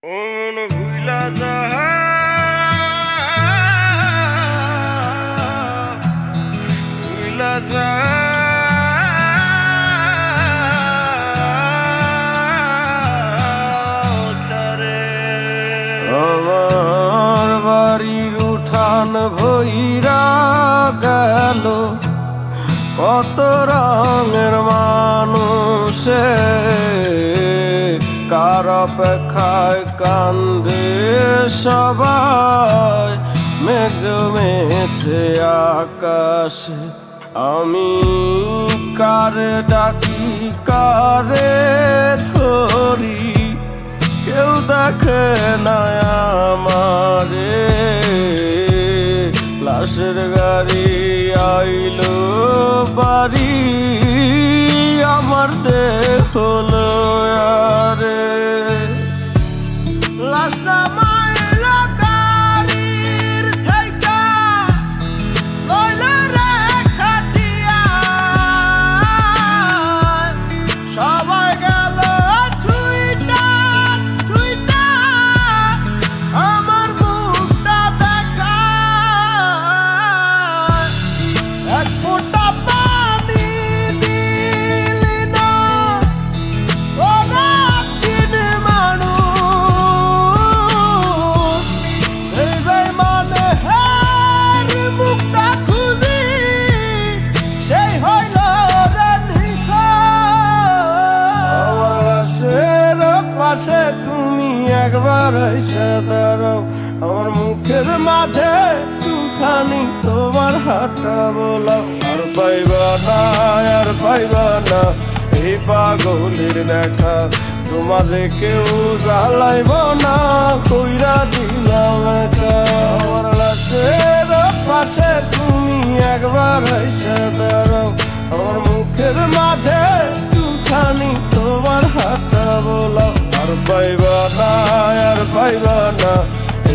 ও মন ভুইলা যাহা ভুইলা যারে আমার বাড়ির উঠান ভইরা গেল কত রঙের মানুষে কার অপেক্ষায় কান্দে সবাই মেঘ জমেছে আকাশে। আমি কারে ডাকি কারে ধরি কেউ দেখে না আমারে। লাশের গাড়ি আইলো বাড়ি আমার দেহ হলো আরে। লাশটা মাইলো গাড়ির থাইকা লইলো রে খাটিয়া। সবাই গেল ছুইটা ছুইটা আমার মুখটা দেখা। এক ফোঁটা পানি দিলি না ওরা চিনে মানুষ। এই বেইমানে হের মুখটা খুঁজি সেই হইল রে নিখোঁজ। আমার লাশের পাশে তুমি একবার এসে দাঁড়াও, আমার মুখের মাঝে দুখানি তোমার হাতটা বোলাও। আর পাইবা না আর পাইবা না এই পাগলের দেখা, তোমারে কেউ জ্বালাইব না কইরা দিলাম একা। আমার লাশের পাশে তুমি একবার এসে দাঁড়াও, আমার মুখের মাঝে দুখানি তোমার হাতটা বোলাও। আর পাইবা না আর পাইবা না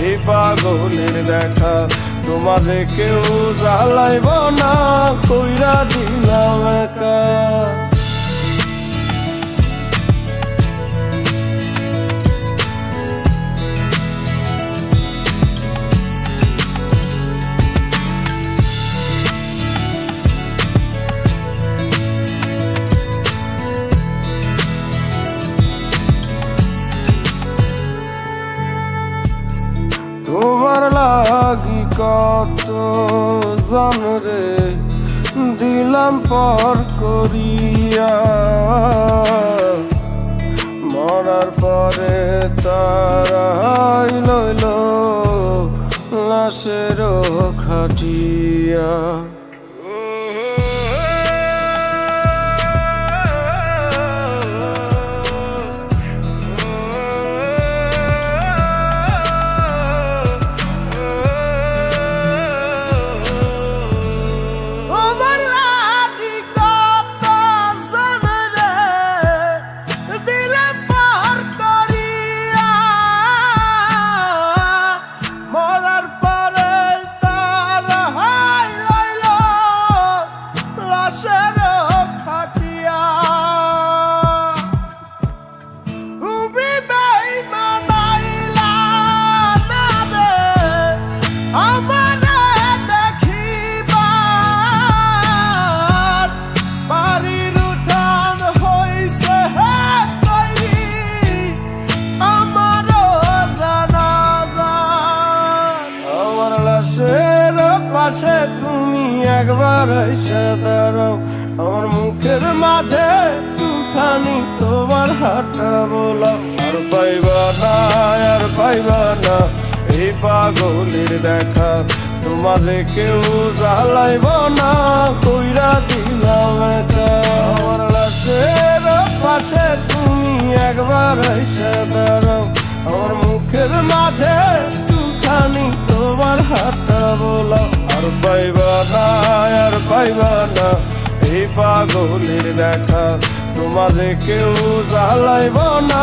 এই পাগলের দেখা, তোমারে কেউ জ্বালাইব না কইরা দিলাম একা। তোমার লাগি কত জনরে দিলাম পর করিয়া, মরার পরে তারাই লইল লাশের খাটিয়া। পাশে তুমি একবার এসে দাঁড়াও, আমার মুখের মাঝে দুখানি তোমার হাতটা বোলাও। আর পাইবা না আর পাইবা না এই পাগলের দেখা, তোমারে কেউ জ্বালাইব না কইরা দিলাম একা। আমার লাশের পাশে তুমি একবার এসে দাঁড়াও, আমার মুখের মাঝে দুখানি তোমার হাতটা বোলাও। আর পাইবা না আর পাইবা না এই পাগলের দেখা, তোমারে কেউ জ্বালাইব না